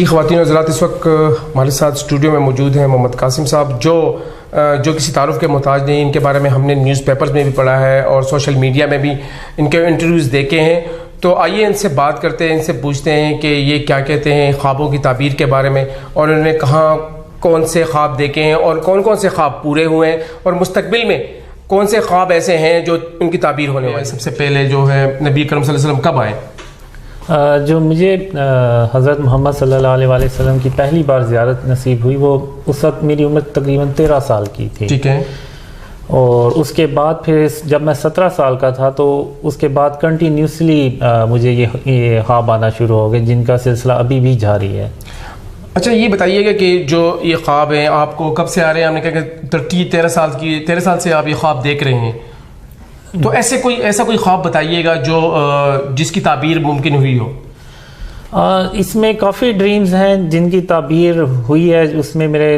جی خواتین و حضرات، اس وقت ہمارے ساتھ اسٹوڈیو میں موجود ہیں محمد قاسم صاحب، جو کسی تعارف کے محتاج نہیں. ان کے بارے میں ہم نے نیوز پیپرز میں بھی پڑھا ہے اور سوشل میڈیا میں بھی ان کے انٹرویوز دیکھے ہیں. تو آئیے ان سے بات کرتے ہیں، ان سے پوچھتے ہیں کہ یہ کیا کہتے ہیں خوابوں کی تعبیر کے بارے میں، اور انہوں نے کہاں کون سے خواب دیکھے ہیں اور کون کون سے خواب پورے ہوئے ہیں، اور مستقبل میں کون سے خواب ایسے ہیں جو ان کی تعبیر ہونے والے. سب سے پہلے جو ہے نبی کرم صلی اللہ علیہ وسلم کب آئے؟ جو مجھے حضرت محمد صلی اللہ علیہ وسلم کی پہلی بار زیارت نصیب ہوئی وہ اس وقت میری عمر تقریباً 13 سال کی تھی. ٹھیک ہے. اور اس کے بعد پھر جب میں 17 سال کا تھا تو اس کے بعد کنٹینیوسلی مجھے یہ خواب آنا شروع ہو گئے، جن کا سلسلہ ابھی بھی جاری ہے. اچھا یہ بتائیے گا کہ جو یہ خواب ہیں آپ کو کب سے آ رہے ہیں؟ ہم نے کہا کہ 13 سال سے آپ یہ خواب دیکھ رہے ہیں. تو ایسا کوئی خواب بتائیے گا جو جس کی تعبیر ممکن ہوئی ہو. اس میں کافی ڈریمز ہیں جن کی تعبیر ہوئی ہے. اس میں میرے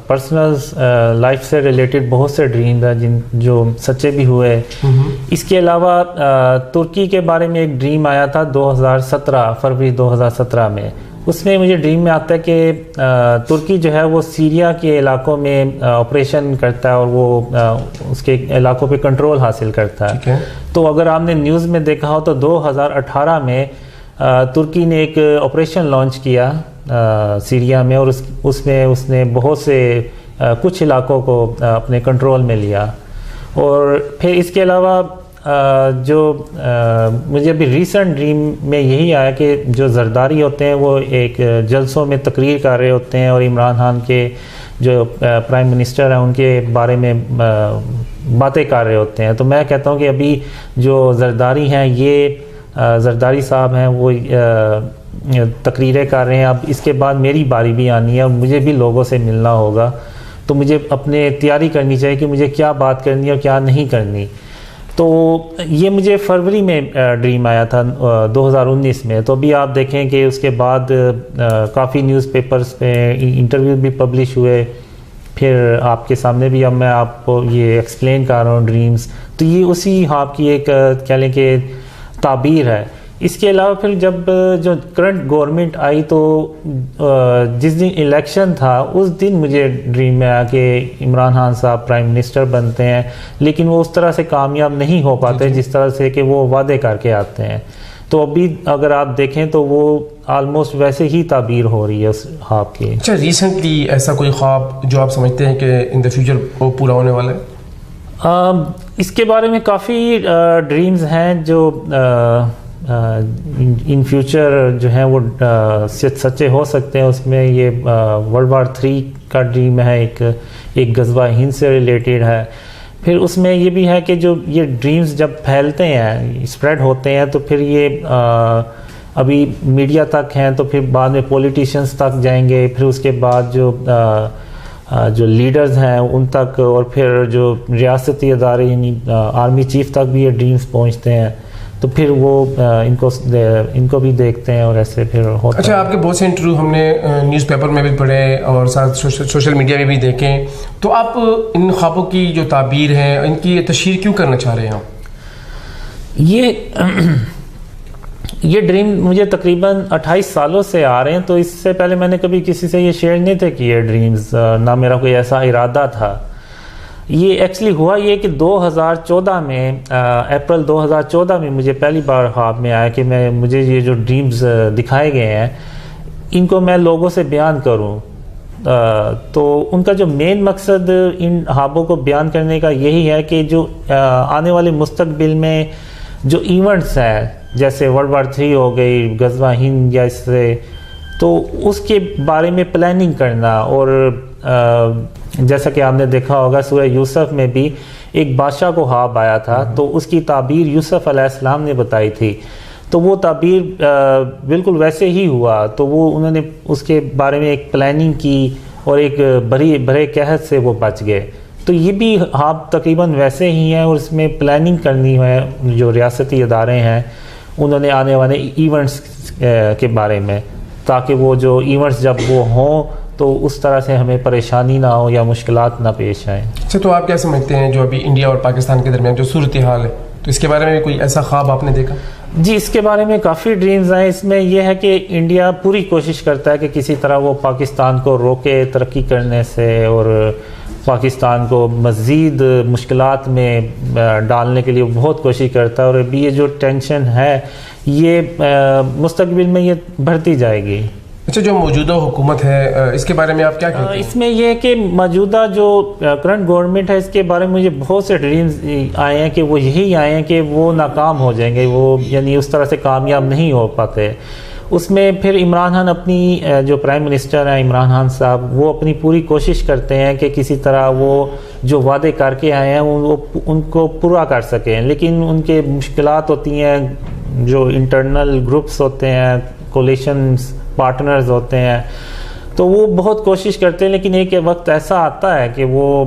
پرسنل لائف سے ریلیٹڈ بہت سے ڈریمز ہیں جو سچے بھی ہوئے. اس کے علاوہ ترکی کے بارے میں ایک ڈریم آیا تھا 2017 فروری 2017 میں. اس میں مجھے ڈریم میں آتا ہے کہ ترکی جو ہے وہ سیریا کے علاقوں میں آپریشن کرتا ہے اور وہ اس کے علاقوں پہ کنٹرول حاصل کرتا ہے. تو اگر آپ نے نیوز میں دیکھا ہو تو 2018 میں ترکی نے ایک آپریشن لانچ کیا سیریا میں، اور اس میں اس نے بہت سے کچھ علاقوں کو اپنے کنٹرول میں لیا. اور پھر اس کے علاوہ جو مجھے ابھی ریسنٹ ڈریم میں یہی آیا کہ جو زرداری ہوتے ہیں وہ ایک جلسوں میں تقریر کر رہے ہوتے ہیں اور عمران خان کے جو پرائم منسٹر ہیں ان کے بارے میں باتیں کر رہے ہوتے ہیں. تو میں کہتا ہوں کہ ابھی جو زرداری ہیں، یہ زرداری صاحب ہیں، وہ تقریریں کر رہے ہیں. اب اس کے بعد میری باری بھی آنی ہے اور مجھے بھی لوگوں سے ملنا ہوگا. تو مجھے اپنے تیاری کرنی چاہیے کہ مجھے کیا بات کرنی ہے اور کیا نہیں کرنی. تو یہ مجھے فروری میں ڈریم آیا تھا 2019 میں. تو ابھی آپ دیکھیں کہ اس کے بعد کافی نیوز پیپرز پہ انٹرویو بھی پبلش ہوئے. پھر آپ کے سامنے بھی اب میں آپ کو یہ ایکسپلین کر رہا ہوں ڈریمز. تو یہ اسی خواب کی ایک کہہ لیں کہ تعبیر ہے. اس کے علاوہ پھر جب جو کرنٹ گورنمنٹ آئی تو جس دن الیکشن تھا اس دن مجھے ڈریم میں آیا کہ عمران خان صاحب پرائم منسٹر بنتے ہیں، لیکن وہ اس طرح سے کامیاب نہیں ہو پاتے جس طرح سے کہ وہ وعدے کر کے آتے ہیں. تو ابھی اگر آپ دیکھیں تو وہ آلموسٹ ویسے ہی تعبیر ہو رہی ہے اس خواب کی. اچھا ریسنٹلی ایسا کوئی خواب جو آپ سمجھتے ہیں کہ ان دا فیوچر وہ پورا ہونے والا ہے؟ اس کے بارے میں کافی ڈریمز ہیں جو ان فیوچر جو ہیں وہ سچے ہو سکتے ہیں. اس میں یہ ورلڈ وار 3 کا ڈریم ہے، ایک غزوہ ہند سے ریلیٹڈ ہے. پھر اس میں یہ بھی ہے کہ جو یہ ڈریمز جب پھیلتے ہیں، اسپریڈ ہوتے ہیں، تو پھر یہ ابھی میڈیا تک ہیں، تو پھر بعد میں پولیٹیشنز تک جائیں گے، پھر اس کے بعد جو لیڈرز ہیں ان تک، اور پھر جو ریاستی ادارے یعنی آرمی چیف تک بھی یہ ڈریمز پہنچتے ہیں. تو پھر وہ ان کو بھی دیکھتے ہیں اور ایسے پھر ہوتا ہے. اچھا آپ کے بہت سے انٹرویو ہم نے نیوز پیپر میں بھی پڑھے اور ساتھ سوشل میڈیا میں بھی دیکھیں. تو آپ ان خوابوں کی جو تعبیر ہے ان کی تشہیر کیوں کرنا چاہ رہے ہیں آپ؟ یہ ڈریم مجھے تقریباً 28 سالوں سے آ رہے ہیں. تو اس سے پہلے میں نے کبھی کسی سے یہ شیئر نہیں تھے کہ یہ ڈریمز، نہ میرا کوئی ایسا ارادہ تھا. یہ ایکچولی ہوا یہ کہ 2014 میں اپریل 2014 میں مجھے پہلی بار خواب میں آیا کہ مجھے یہ جو ڈریمز دکھائے گئے ہیں ان کو میں لوگوں سے بیان کروں. تو ان کا جو مین مقصد ان خوابوں کو بیان کرنے کا یہی ہے کہ جو آنے والے مستقبل میں جو ایونٹس ہیں جیسے ورلڈ وار 3 ہو گئی، غزوہ ہند، یا اس سے تو اس کے بارے میں پلاننگ کرنا. اور جیسا کہ آپ نے دیکھا ہوگا سورہ یوسف میں بھی ایک بادشاہ کو خواب آیا تھا، تو اس کی تعبیر یوسف علیہ السلام نے بتائی تھی. تو وہ تعبیر بالکل ویسے ہی ہوا. تو انہوں نے اس کے بارے میں ایک پلاننگ کی اور ایک بڑے قحط سے وہ بچ گئے. تو یہ بھی خواب تقریباً ویسے ہی ہیں، اور اس میں پلاننگ کرنی ہے. جو ریاستی ادارے ہیں انہوں نے آنے والے ایونٹس کے بارے میں، تاکہ وہ جو ایونٹس جب وہ ہوں تو اس طرح سے ہمیں پریشانی نہ ہو یا مشکلات نہ پیش آئیں. اچھا تو آپ کیا سمجھتے ہیں جو ابھی انڈیا اور پاکستان کے درمیان جو صورتحال ہے تو اس کے بارے میں کوئی ایسا خواب آپ نے دیکھا؟ جی، اس کے بارے میں کافی ڈریمز ہیں. اس میں یہ ہے کہ انڈیا پوری کوشش کرتا ہے کہ کسی طرح وہ پاکستان کو روکے ترقی کرنے سے اور پاکستان کو مزید مشکلات میں ڈالنے کے لیے بہت کوشش کرتا ہے. اور ابھی یہ جو ٹینشن ہے یہ مستقبل میں یہ بڑھتی جائے گی. اچھا، جو موجودہ حکومت ہے اس کے بارے میں آپ کیا کہتے ہیں؟ اس میں یہ ہے کہ موجودہ جو کرنٹ گورنمنٹ ہے اس کے بارے میں مجھے بہت سے ڈریمز آئے ہیں کہ وہ یہی آئے ہیں کہ وہ ناکام ہو جائیں گے، وہ یعنی اس طرح سے کامیاب نہیں ہو پاتے. اس میں پھر عمران خان اپنی جو پرائم منسٹر ہیں عمران خان صاحب، وہ اپنی پوری کوشش کرتے ہیں کہ کسی طرح وہ جو وعدے کر کے آئے ہیں وہ ان کو پورا کر سکیں، لیکن ان کے مشکلات ہوتی ہیں. جو انٹرنل گروپس ہوتے ہیں، کولیشنز پارٹنرز ہوتے ہیں، تو وہ بہت کوشش کرتے ہیں، لیکن ایک وقت ایسا آتا ہے کہ وہ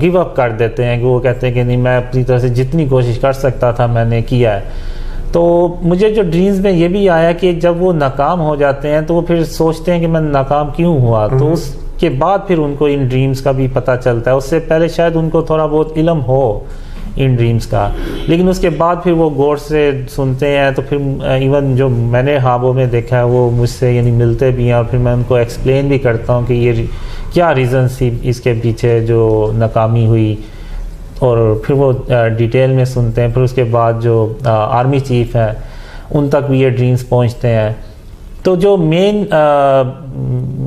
گیو اپ کر دیتے ہیں، کہ وہ کہتے ہیں کہ نہیں، میں اپنی طرح سے جتنی کوشش کر سکتا تھا میں نے کیا ہے. تو مجھے جو ڈریمز میں یہ بھی آیا کہ جب وہ ناکام ہو جاتے ہیں تو وہ پھر سوچتے ہیں کہ میں ناکام کیوں ہوا. تو اس کے بعد پھر ان کو ان ڈریمز کا بھی پتہ چلتا ہے. اس سے پہلے شاید ان کو تھوڑا بہت علم ہو ان ڈریمز کا، لیکن اس کے بعد پھر وہ غور سے سنتے ہیں. تو پھر ایون جو میں نے خوابوں میں دیکھا ہے وہ مجھ سے یعنی ملتے بھی ہیں، اور پھر میں ان کو ایکسپلین بھی کرتا ہوں کہ یہ کیا ریزنس تھی اس کے پیچھے جو ناکامی ہوئی، اور پھر وہ ڈیٹیل میں سنتے ہیں. پھر اس کے بعد جو آرمی چیف ہیں ان تک بھی یہ ڈریمز پہنچتے ہیں. تو جو مین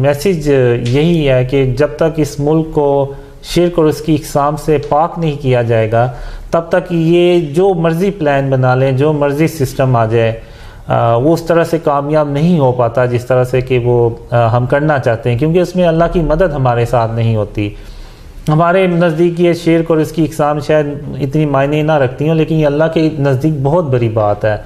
میسیج یہی ہے کہ جب تک اس ملک کو شرک اور اس کی اقسام سے پاک نہیں کیا جائے گا، تب تک یہ جو مرضی پلان بنا لیں، جو مرضی سسٹم آ جائے، وہ اس طرح سے کامیاب نہیں ہو پاتا جس طرح سے کہ وہ ہم کرنا چاہتے ہیں، کیونکہ اس میں اللہ کی مدد ہمارے ساتھ نہیں ہوتی. ہمارے نزدیک یہ شرک اور اس کی اقسام شاید اتنی معنی نہ رکھتی ہوں، لیکن یہ اللہ کے نزدیک بہت بڑی بات ہے،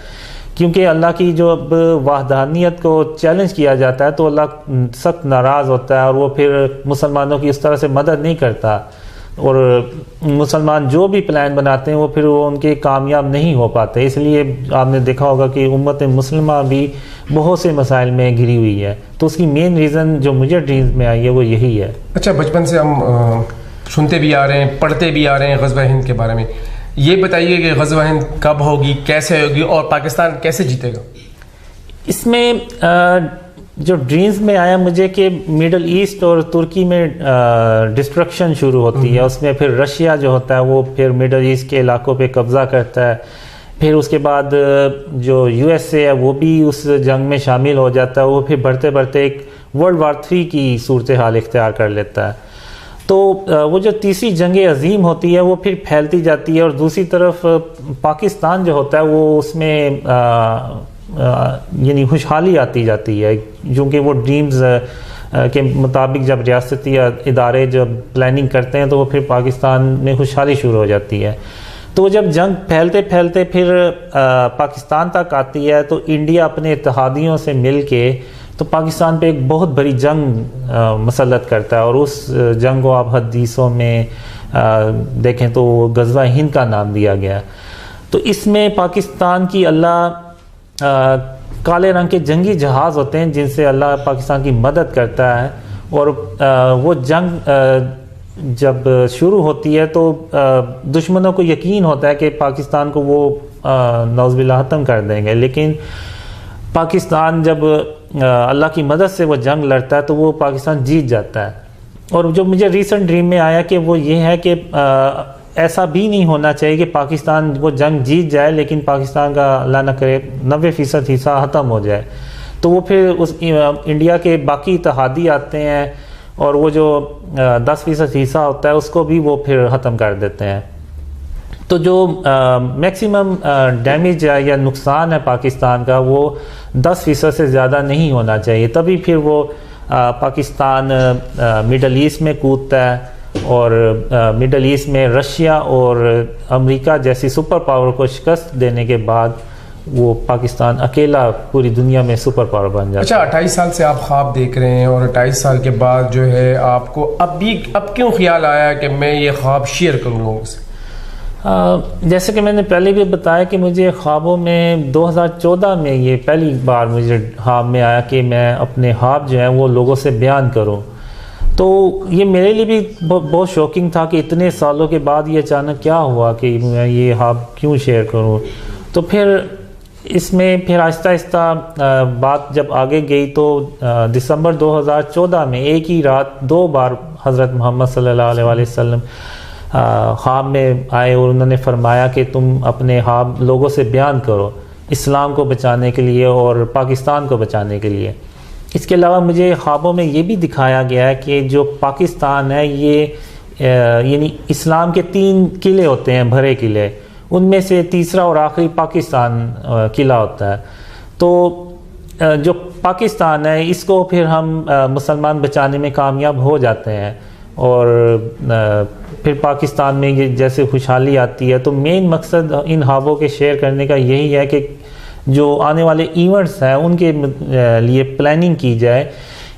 کیونکہ اللہ کی جو اب وحدانیت کو چیلنج کیا جاتا ہے تو اللہ سخت ناراض ہوتا ہے، اور وہ پھر مسلمانوں کی اس طرح سے مدد نہیں کرتا. اور مسلمان جو بھی پلان بناتے ہیں وہ پھر وہ ان کے کامیاب نہیں ہو پاتے. اس لیے آپ نے دیکھا ہوگا کہ امت مسلمہ بھی بہت سے مسائل میں گھری ہوئی ہے. تو اس کی مین ریزن جو مجھے ڈریمز میں آئی ہے وہ یہی ہے. اچھا، بچپن سے ہم سنتے بھی آ رہے ہیں، پڑھتے بھی آ رہے ہیں غزوہ ہند کے بارے میں. یہ بتائیے کہ غزوہ ہند کب ہوگی، کیسے ہوگی، اور پاکستان کیسے جیتے گا؟ اس میں جو ڈریمز میں آیا مجھے کہ میڈل ایسٹ اور ترکی میں ڈسٹرکشن شروع ہوتی ہے. اس میں پھر رشیا جو ہوتا ہے وہ پھر میڈل ایسٹ کے علاقوں پہ قبضہ کرتا ہے. پھر اس کے بعد جو یو ایس اے ہے وہ بھی اس جنگ میں شامل ہو جاتا ہے. وہ پھر بڑھتے بڑھتے ایک ورلڈ وار 3 کی صورتحال اختیار کر لیتا ہے. تو وہ جو تیسری جنگ عظیم ہوتی ہے وہ پھر پھیلتی جاتی ہے، اور دوسری طرف پاکستان جو ہوتا ہے وہ اس میں یعنی خوشحالی آتی جاتی ہے، کیونکہ وہ ڈریمز کے مطابق جب ریاستی ادارے جب پلاننگ کرتے ہیں تو وہ پھر پاکستان میں خوشحالی شروع ہو جاتی ہے. تو جب جنگ پھیلتے پھیلتے پھر پاکستان تک آتی ہے تو انڈیا اپنے اتحادیوں سے مل کے تو پاکستان پہ ایک بہت بڑی جنگ مسلط کرتا ہے، اور اس جنگ کو آپ حدیثوں میں دیکھیں تو غزوہ ہند کا نام دیا گیا. تو اس میں پاکستان کی اللہ کالے رنگ کے جنگی جہاز ہوتے ہیں جن سے اللہ پاکستان کی مدد کرتا ہے، اور وہ جنگ جب شروع ہوتی ہے تو دشمنوں کو یقین ہوتا ہے کہ پاکستان کو وہ نعوذ باللہ ختم کر دیں گے، لیکن پاکستان جب اللہ کی مدد سے وہ جنگ لڑتا ہے تو وہ پاکستان جیت جاتا ہے. اور جو مجھے ریسنٹ ڈریم میں آیا کہ وہ یہ ہے کہ ایسا بھی نہیں ہونا چاہیے کہ پاکستان وہ جنگ جیت جائے لیکن پاکستان کا اللہ نہ کرے 90% حصہ ختم ہو جائے. تو وہ پھر اس انڈیا کے باقی اتحادی آتے ہیں اور وہ جو 10% حصہ ہوتا ہے اس کو بھی وہ پھر ختم کر دیتے ہیں. تو جو میکسیمم ڈیمیج یا نقصان ہے پاکستان کا وہ 10% سے زیادہ نہیں ہونا چاہیے، تبھی پھر وہ پاکستان مڈل ایسٹ میں کودتا ہے، اور مڈل ایسٹ میں رشیا اور امریکہ جیسی سپر پاور کو شکست دینے کے بعد وہ پاکستان اکیلا پوری دنیا میں سپر پاور بن جاتا ہے. اچھا، 28 سال سے آپ خواب دیکھ رہے ہیں، اور 28 سال کے بعد جو ہے آپ کو اب کیوں خیال آیا کہ میں یہ خواب شیئر کروں لوگوں سے؟ جیسے کہ میں نے پہلے بھی بتایا کہ مجھے خوابوں میں 2014 میں یہ پہلی بار مجھے خواب میں آیا کہ میں اپنے خواب جو ہیں وہ لوگوں سے بیان کروں. تو یہ میرے لیے بھی بہت شوکنگ تھا کہ اتنے سالوں کے بعد یہ اچانک کیا ہوا کہ میں یہ خواب کیوں شیئر کروں. تو پھر اس میں پھر آہستہ آہستہ بات جب آگے گئی تو دسمبر 2014 میں ایک ہی رات 2 بار حضرت محمد صلی اللہ علیہ وسلم خواب میں آئے اور انہوں نے فرمایا کہ تم اپنے خواب لوگوں سے بیان کرو اسلام کو بچانے کے لیے اور پاکستان کو بچانے کے لیے. اس کے علاوہ مجھے خوابوں میں یہ بھی دکھایا گیا ہے کہ جو پاکستان ہے یہ یعنی اسلام کے 3 قلعے ہوتے ہیں بھرے قلعے, ان میں سے تیسرا اور آخری پاکستان قلعہ ہوتا ہے. تو جو پاکستان ہے اس کو پھر ہم مسلمان بچانے میں کامیاب ہو جاتے ہیں اور پھر پاکستان میں یہ جیسے خوشحالی آتی ہے. تو مین مقصد ان خوابوں کے شیئر کرنے کا یہی ہے کہ جو آنے والے ایونٹس ہیں ان کے لیے پلاننگ کی جائے.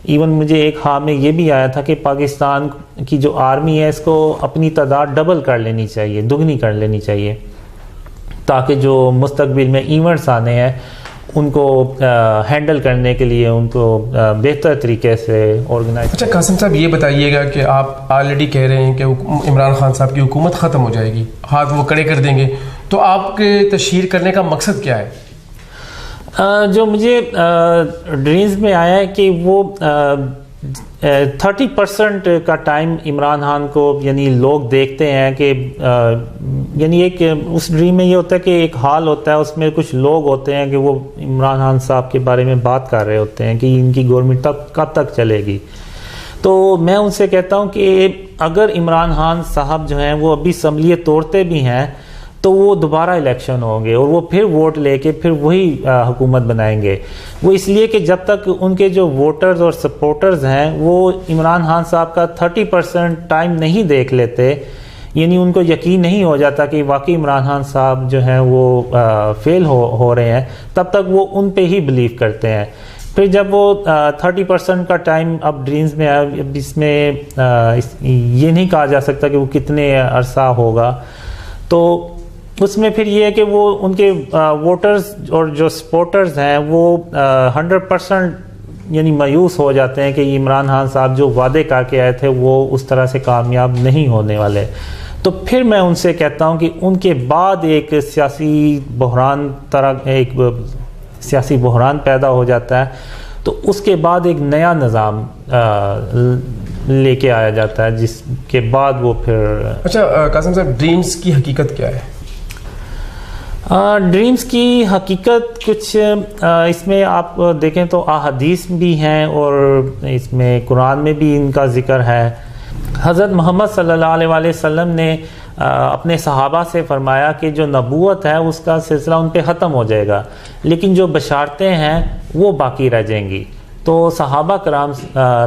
ایون مجھے ایک خواب میں یہ بھی آیا تھا کہ پاکستان کی جو آرمی ہے اس کو اپنی تعداد ڈبل کر لینی چاہیے, دگنی کر لینی چاہیے, تاکہ جو مستقبل میں ایونٹس آنے ہیں ان کو ہینڈل کرنے کے لیے ان کو بہتر طریقے سے آرگنائز. اچھا قاسم صاحب یہ بتائیے گا کہ آپ آلریڈی کہہ رہے ہیں کہ عمران خان صاحب کی حکومت ختم ہو جائے گی, ہاتھ وہ کڑے کر دیں گے, تو آپ کے تشہیر کرنے کا مقصد کیا ہے؟ جو مجھے ڈریمز میں آیا ہے کہ وہ 30% کا ٹائم عمران خان کو یعنی لوگ دیکھتے ہیں کہ یعنی ایک اس ڈریم میں یہ ہوتا ہے کہ ایک حال ہوتا ہے, اس میں کچھ لوگ ہوتے ہیں کہ وہ عمران خان صاحب کے بارے میں بات کر رہے ہوتے ہیں کہ ان کی گورنمنٹ کب تک چلے گی. تو میں ان سے کہتا ہوں کہ اگر عمران خان صاحب جو ہیں وہ ابھی اسمبلی توڑتے بھی ہیں تو وہ دوبارہ الیکشن ہوں گے اور وہ پھر ووٹ لے کے پھر وہی حکومت بنائیں گے. وہ اس لیے کہ جب تک ان کے جو ووٹرز اور سپورٹرز ہیں وہ عمران خان صاحب کا 30% ٹائم نہیں دیکھ لیتے, یعنی ان کو یقین نہیں ہو جاتا کہ واقعی عمران خان صاحب جو ہیں وہ فیل ہو رہے ہیں, تب تک وہ ان پہ ہی بلیو کرتے ہیں. پھر جب وہ 30% کا ٹائم اب ڈریمز میں آیا, اس میں یہ نہیں کہا جا سکتا کہ وہ کتنے عرصہ ہوگا, تو اس میں پھر یہ ہے کہ وہ ان کے ووٹرز اور جو سپورٹرز ہیں وہ 100% یعنی مایوس ہو جاتے ہیں کہ عمران خان صاحب جو وعدے کر کے آئے تھے وہ اس طرح سے کامیاب نہیں ہونے والے. تو پھر میں ان سے کہتا ہوں کہ ان کے بعد ایک سیاسی بحران پیدا ہو جاتا ہے, تو اس کے بعد ایک نیا نظام لے کے آیا جاتا ہے جس کے بعد وہ پھر. اچھا قاسم صاحب ڈریمز کی حقیقت کیا ہے؟ ڈریمز کی حقیقت کچھ اس میں آپ دیکھیں تو احادیث بھی ہیں اور اس میں قرآن میں بھی ان کا ذکر ہے. حضرت محمد صلی اللہ علیہ وسلم نے اپنے صحابہ سے فرمایا کہ جو نبوت ہے اس کا سلسلہ ان پہ ختم ہو جائے گا, لیکن جو بشارتیں ہیں وہ باقی رہ جائیں گی. تو صحابہ کرام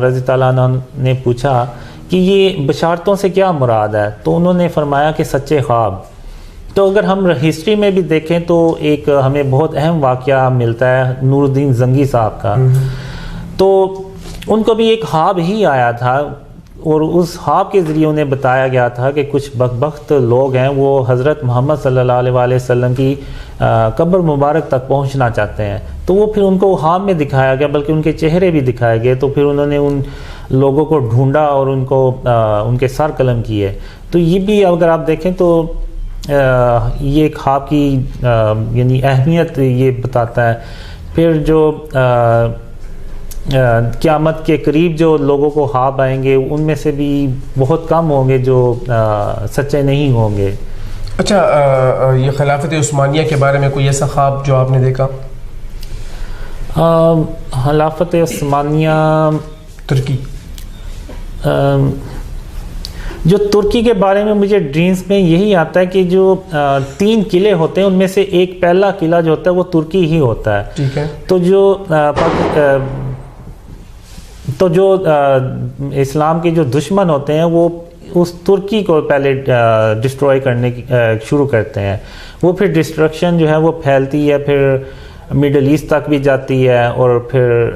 رضی اللہ عنہ نے پوچھا کہ یہ بشارتوں سے کیا مراد ہے, تو انہوں نے فرمایا کہ سچے خواب. تو اگر ہم ہسٹری میں بھی دیکھیں تو ایک ہمیں بہت اہم واقعہ ملتا ہے نور الدین زنگی صاحب کا. تو ان کو بھی ایک خواب ہی آیا تھا اور اس خواب کے ذریعے انہیں بتایا گیا تھا کہ کچھ بدبخت لوگ ہیں وہ حضرت محمد صلی اللہ علیہ وسلم کی قبر مبارک تک پہنچنا چاہتے ہیں. تو وہ پھر ان کو خواب میں دکھایا گیا, بلکہ ان کے چہرے بھی دکھائے گئے. تو پھر انہوں نے ان لوگوں کو ڈھونڈا اور ان کو ان کے سر قلم کیے. تو یہ بھی اگر آپ دیکھیں تو یہ خواب کی یعنی اہمیت یہ بتاتا ہے. پھر جو قیامت کے قریب جو لوگوں کو خواب آئیں گے ان میں سے بھی بہت کم ہوں گے جو سچے نہیں ہوں گے. اچھا یہ خلافت عثمانیہ کے بارے میں کوئی ایسا خواب جو آپ نے دیکھا؟ خلافت عثمانیہ ترکی, جو ترکی کے بارے میں مجھے ڈریمز میں یہی آتا ہے کہ جو 3 قلعے ہوتے ہیں ان میں سے ایک پہلا قلعہ جو ہوتا ہے وہ ترکی ہی ہوتا ہے. ٹھیک ہے. تو جو اسلام کے جو دشمن ہوتے ہیں وہ اس ترکی کو پہلے ڈسٹروائے کرنے کی شروع کرتے ہیں. وہ پھر ڈسٹرکشن جو ہے وہ پھیلتی ہے, پھر مڈل ایسٹ تک بھی جاتی ہے اور پھر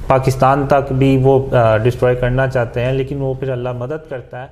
پاکستان تک بھی وہ ڈسٹروائے کرنا چاہتے ہیں, لیکن وہ پھر اللہ مدد کرتا ہے.